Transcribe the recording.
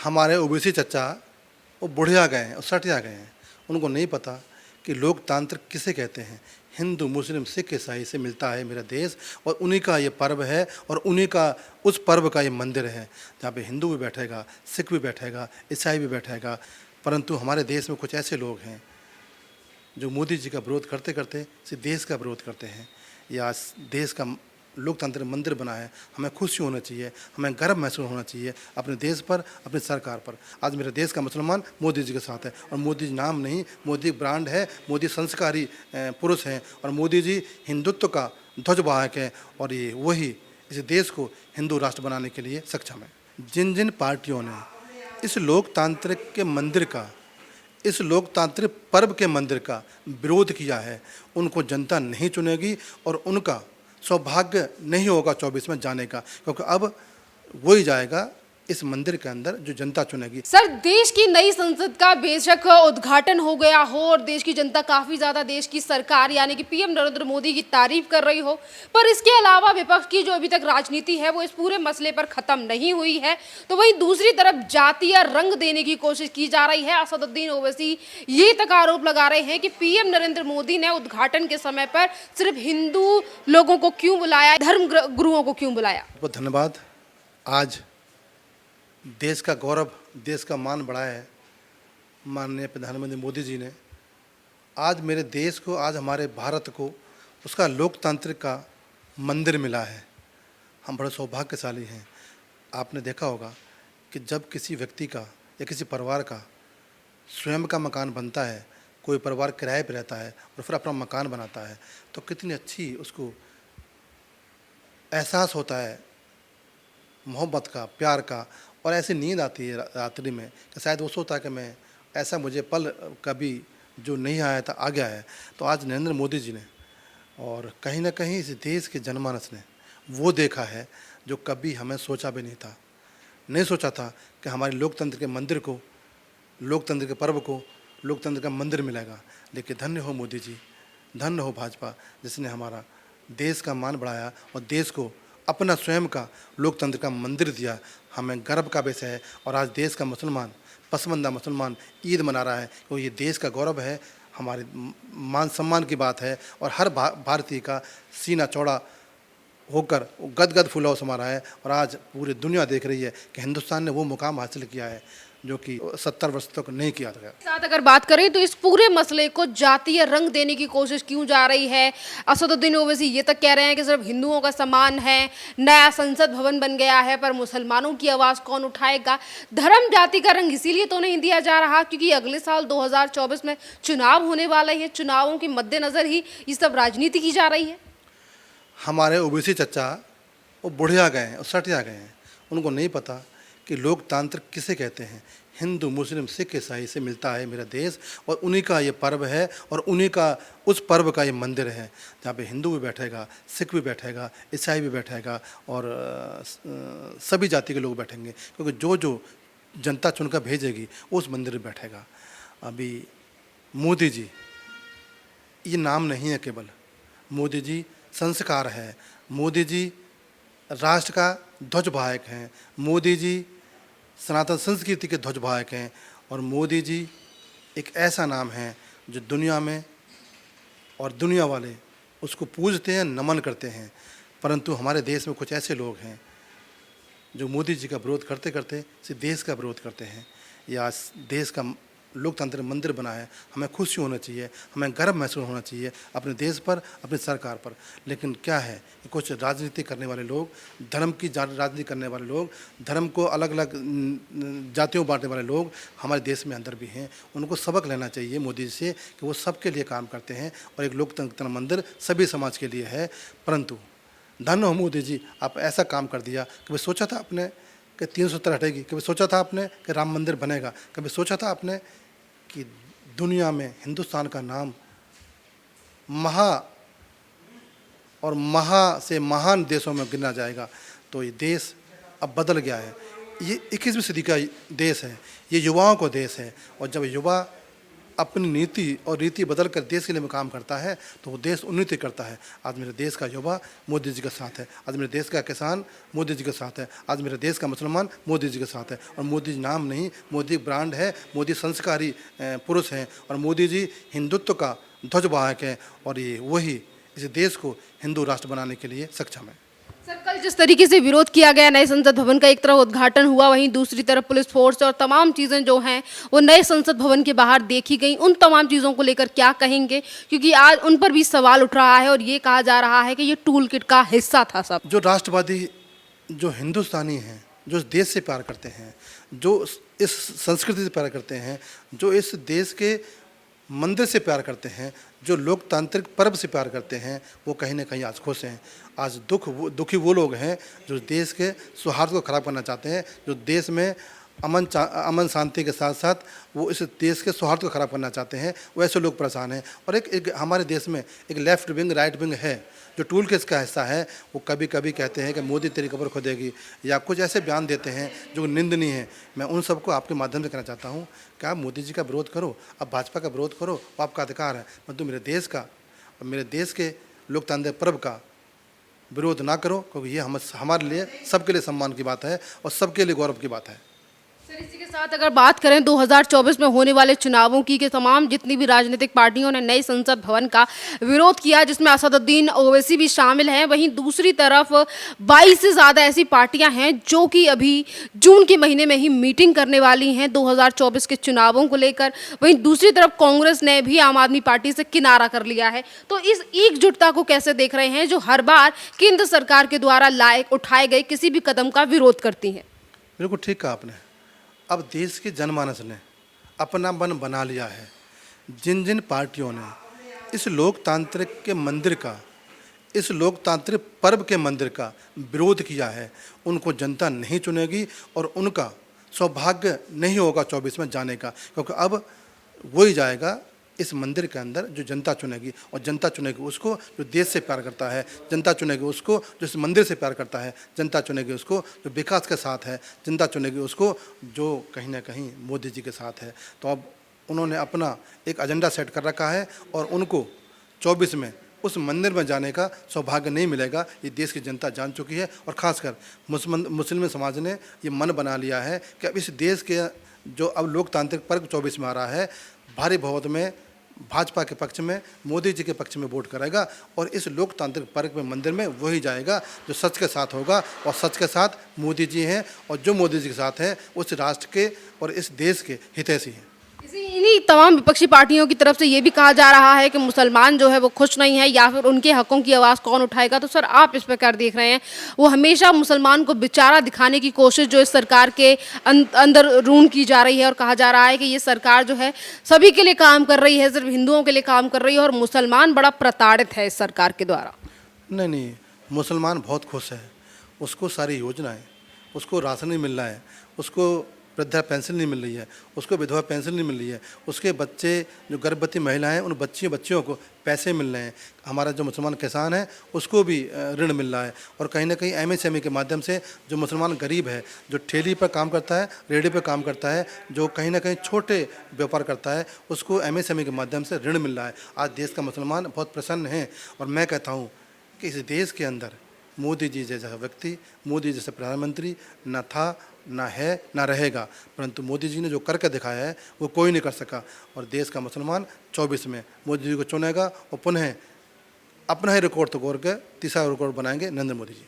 हमारे ओबीसी चचा वो बुढ़िया गए हैं और सटिया गए हैं। उनको नहीं पता कि लोकतंत्र किसे कहते हैं। हिंदू मुस्लिम सिख ईसाई से मिलता है मेरा देश, और उन्हीं का ये पर्व है, और उन्हीं का उस पर्व का ये मंदिर है जहाँ पे हिंदू भी बैठेगा, सिख भी बैठेगा, ईसाई भी बैठेगा। परंतु हमारे देश में कुछ ऐसे लोग हैं जो मोदी जी का विरोध करते करते सिर्फ देश का विरोध करते हैं। या देश का लोकतंत्र मंदिर बना है, हमें खुशी होना चाहिए, हमें गर्व महसूस होना चाहिए अपने देश पर, अपनी सरकार पर। आज मेरे देश का मुसलमान मोदी जी के साथ है, और मोदी जी नाम नहीं, मोदी ब्रांड है, मोदी संस्कारी पुरुष हैं, और मोदी जी हिंदुत्व का ध्वजवाहक है, और ये वही इस देश को हिंदू राष्ट्र बनाने के लिए सक्षम है। जिन जिन पार्टियों ने इस लोकतांत्रिक के मंदिर का, इस लोकतांत्रिक पर्व के मंदिर का विरोध किया है, उनको जनता नहीं चुनेगी, और उनका सौभाग्य नहीं होगा 24 में जाने का, क्योंकि अब वही जाएगा इस मंदिर के अंदर जो जनता चुनेगी। सर, देश की नई संसद का बेशक उद्घाटन हो गया हो और देश की जनता काफी ज्यादा देश की सरकार यानी कि पीएम नरेंद्र मोदी की तारीफ कर रही हो, पर इसके अलावा विपक्ष की जो अभी तक राजनीति है वो इस पूरे मसले पर खत्म नहीं हुई है। तो वहीं दूसरी तरफ जातीय रंग देने की कोशिश की जा रही है। असदुद्दीन ओवैसी ये तक आरोप लगा रहे हैं कि पीएम नरेंद्र मोदी ने उद्घाटन के समय पर सिर्फ हिंदू लोगों को क्यों बुलाया, धर्म गुरुओं को क्यों बुलाया। बहुत धन्यवाद। आज देश का गौरव, देश का मान बढ़ाया है माननीय प्रधानमंत्री मोदी जी ने। आज मेरे देश को, आज हमारे भारत को उसका लोकतंत्र का मंदिर मिला है। हम बड़े सौभाग्यशाली हैं। आपने देखा होगा कि जब किसी व्यक्ति का या किसी परिवार का स्वयं का मकान बनता है, कोई परिवार किराए पर रहता है और फिर अपना मकान बनाता है, तो कितनी अच्छी उसको एहसास होता है मोहब्बत का, प्यार का, और ऐसी नींद आती है रात्रि में कि शायद वो सोचता है कि मैं ऐसा मुझे पल कभी जो नहीं आया था आ गया है। तो आज नरेंद्र मोदी जी ने और कहीं ना कहीं इस देश के जनमानस ने वो देखा है जो कभी हमें सोचा भी नहीं सोचा था कि हमारे लोकतंत्र के मंदिर को, लोकतंत्र के पर्व को लोकतंत्र का मंदिर मिलेगा। लेकिन धन्य हो मोदी जी, धन्य हो भाजपा, जिसने हमारा देश का मान बढ़ाया और देश को अपना स्वयं का लोकतंत्र का मंदिर दिया। हमें गर्व का विषय है। और आज देश का मुसलमान, पसमंदा मुसलमान ईद मना रहा है, क्योंकि ये देश का गौरव है, हमारे मान सम्मान की बात है, और हर भारतीय का सीना चौड़ा होकर गदगद फूला समा रहा है। और आज पूरी दुनिया देख रही है कि हिंदुस्तान ने वो मुकाम हासिल किया है जो कि 70 वर्ष तक नहीं किया था। साथ अगर बात करें तो इस पूरे मसले को जातीय रंग देने की कोशिश क्यों जा रही है। असदुद्दीन ओवैसी ये तक कह रहे हैं कि सिर्फ हिंदुओं का सम्मान है, नया संसद भवन बन गया है, पर मुसलमानों की आवाज़ कौन उठाएगा। धर्म जाति का रंग इसीलिए तो नहीं दिया जा रहा क्योंकि अगले साल 2024 में चुनाव होने वाले हैं। चुनावों के मद्देनज़र ही ये सब राजनीति की जा रही है। हमारे ओबीसी चचा वो बुढ़िया गए हैं और सटिया गए हैं। उनको नहीं पता कि लोकतंत्र किसे कहते हैं। हिंदू मुस्लिम सिख ईसाई से मिलता है मेरा देश, और उन्हीं का ये पर्व है, और उन्हीं का उस पर्व का ये मंदिर है जहाँ पे हिंदू भी बैठेगा, सिख भी बैठेगा, ईसाई भी बैठेगा, और सभी जाति के लोग बैठेंगे, क्योंकि जो जो जनता चुनकर भेजेगी वो उस मंदिर में बैठेगा। अभी मोदी जी ये नाम नहीं है केवल, मोदी जी संस्कार है, मोदी जी राष्ट्र का ध्वजवाहक हैं, मोदी जी सनातन संस्कृति के ध्वजवाहक हैं, और मोदी जी एक ऐसा नाम है जो दुनिया में और दुनिया वाले उसको पूजते हैं, नमन करते हैं। परंतु हमारे देश में कुछ ऐसे लोग हैं जो मोदी जी का विरोध करते करते सिर्फ देश का विरोध करते हैं। या देश का लोकतंत्र मंदिर बना है, हमें खुशी होना चाहिए, हमें गर्व महसूस होना चाहिए अपने देश पर, अपनी सरकार पर। लेकिन क्या है कि कुछ राजनीति करने वाले लोग, धर्म की राजनीति करने वाले लोग, धर्म को अलग अलग जातियों बांटने वाले लोग हमारे देश में अंदर भी हैं। उनको सबक लेना चाहिए मोदी जी से कि वो सबके लिए काम करते हैं, और एक लोकतंत्र मंदिर सभी समाज के लिए है। परंतु धन्य हो मोदी जी, आप ऐसा काम कर दिया। कभी सोचा था आपने कि 370 हटेगी? कभी सोचा था आपने कि राम मंदिर बनेगा? कभी सोचा था आपने कि दुनिया में हिंदुस्तान का नाम महा से महान देशों में गिना जाएगा? तो ये देश अब बदल गया है। ये 21वीं सदी का देश है, ये युवाओं को देश है, और जब युवा अपनी नीति और रीति बदल कर देश के लिए काम करता है तो वो देश उन्नति करता है। आज मेरे देश का युवा मोदी जी के साथ है, आज मेरे देश का किसान मोदी जी के साथ है, आज मेरे देश का मुसलमान मोदी जी के साथ है। और मोदी जी नाम नहीं, मोदी ब्रांड है, मोदी संस्कारी पुरुष हैं और मोदी जी हिंदुत्व का ध्वजवाहक हैं और ये वही इस देश को हिंदू राष्ट्र बनाने के लिए सक्षम है। सर, कल जिस तरीके से विरोध किया गया नए संसद भवन का, एक तरफ उद्घाटन हुआ, वहीं दूसरी तरफ पुलिस फोर्स और तमाम चीज़ें जो हैं वो नए संसद भवन के बाहर देखी गई। उन तमाम चीज़ों को लेकर क्या कहेंगे, क्योंकि आज उन पर भी सवाल उठ रहा है और ये कहा जा रहा है कि ये टूल किट का हिस्सा था सब। जो राष्ट्रवादी, जो हिंदुस्तानी हैं, जो इस देश से प्यार करते हैं, जो इस संस्कृति से प्यार करते हैं, जो इस देश के मंदिर से प्यार करते हैं, जो लोकतांत्रिक पर्व से प्यार करते हैं, वो कहीं ना कहीं आज खुश हैं। आज दुखी वो लोग हैं जो देश के सौहार्द को ख़राब करना चाहते हैं, जो देश में अमन शांति के साथ साथ वो इस देश के सौहार्द को ख़राब करना चाहते हैं, वैसे लोग परेशान हैं। और एक हमारे देश में एक लेफ्ट विंग राइट विंग है जो टूल किट का हिस्सा है। वो कभी कभी कहते हैं कि मोदी तेरी कब्र खोदेगी या कुछ ऐसे बयान देते हैं जो निंदनीय है। मैं उन सबको आपके माध्यम से कहना चाहता हूँ कि आप मोदी जी का विरोध करो, आप भाजपा का विरोध करो, वो आपका अधिकार है, परंतु मेरे देश का और मेरे देश के लोकतांत्रिक पर्व का विरोध ना करो, क्योंकि ये हमारे लिए सबके लिए सम्मान की बात है और सबके लिए गौरव की बात है। सर, इसी के साथ अगर बात करें 2024 में होने वाले चुनावों की, कि तमाम जितनी भी राजनीतिक पार्टियों ने नए संसद भवन का विरोध किया, जिसमें असदुद्दीन ओवैसी भी शामिल हैं, वहीं दूसरी तरफ 22 से ज़्यादा ऐसी पार्टियां हैं जो कि अभी जून के महीने में ही मीटिंग करने वाली हैं 2024 के चुनावों को लेकर। वहीं दूसरी तरफ कांग्रेस ने भी आम आदमी पार्टी से किनारा कर लिया है। तो इस एकजुटता को कैसे देख रहे हैं जो हर बार केंद्र सरकार के द्वारा उठाए गए किसी भी कदम का विरोध करती है? बिल्कुल ठीक कहा आपने। अब देश के जनमानस ने अपना मन बना लिया है। जिन जिन पार्टियों ने इस लोकतांत्रिक के मंदिर का, इस लोकतांत्रिक पर्व के मंदिर का विरोध किया है, उनको जनता नहीं चुनेगी और उनका सौभाग्य नहीं होगा 24 में जाने का, क्योंकि अब वही जाएगा इस मंदिर के अंदर जो जनता चुनेगी। और जनता चुनेगी उसको जो देश से प्यार करता है, जनता चुनेगी उसको जो इस मंदिर से प्यार करता है, जनता चुनेगी उसको जो विकास के साथ है, जनता चुनेगी उसको जो कहीं ना कहीं मोदी जी के साथ है। तो अब उन्होंने अपना एक एजेंडा सेट कर रखा है और उनको 24 में उस मंदिर में जाने का सौभाग्य नहीं मिलेगा, ये देश की जनता जान चुकी है। और ख़ासकर मुस्लिम समाज ने ये मन बना लिया है कि अब इस देश के जो अब लोकतांत्रिक पर्व 24 में आ रहा है, भारी बहुमत में भाजपा के पक्ष में, मोदी जी के पक्ष में वोट करेगा और इस लोकतांत्रिक पर्व में मंदिर में वही जाएगा जो सच के साथ होगा। और सच के साथ मोदी जी हैं और जो मोदी जी के साथ है उस राष्ट्र के और इस देश के हितैषी हैं। इन्हीं तमाम विपक्षी पार्टियों की तरफ से ये भी कहा जा रहा है कि मुसलमान जो है वो खुश नहीं है या फिर उनके हकों की आवाज़ कौन उठाएगा। तो सर, आप इस पर क्या देख रहे हैं? वो हमेशा मुसलमान को बेचारा दिखाने की कोशिश जो इस सरकार के अंदर रून की जा रही है और कहा जा रहा है कि ये सरकार जो है सभी के लिए काम कर रही है, सिर्फ हिंदुओं के लिए काम कर रही है और मुसलमान बड़ा प्रताड़ित है इस सरकार के द्वारा। नहीं, मुसलमान बहुत खुश है। उसको सारी योजनाएँ, उसको राशन नहीं मिल रहा है, उसको वृद्धा पेंशन नहीं मिल रही है, उसको विधवा पेंशन नहीं मिल रही है, उसके बच्चे जो गर्भवती महिलाएं हैं उन बच्चियों को पैसे मिल रहे हैं। हमारा जो मुसलमान किसान है उसको भी ऋण मिल रहा है। और कहीं ना कहीं MSME के माध्यम से जो मुसलमान गरीब है, जो ठेली पर काम करता है, रेहड़ी पर काम करता है, जो कहीं ना कहीं छोटे व्यापार करता है, उसको MSME के माध्यम से ऋण मिल रहा है। आज देश का मुसलमान बहुत प्रसन्न है। और मैं कहता हूँ कि इस देश के अंदर मोदी जी जैसा व्यक्ति, मोदी जैसा प्रधानमंत्री न था, ना है, ना रहेगा। परंतु मोदी जी ने जो करके दिखाया है वो कोई नहीं कर सका। और देश का मुसलमान 24 में मोदी जी को चुनेगा और पुनः अपना ही रिकॉर्ड तोड़ के तीसरा रिकॉर्ड बनाएंगे नरेंद्र मोदी जी।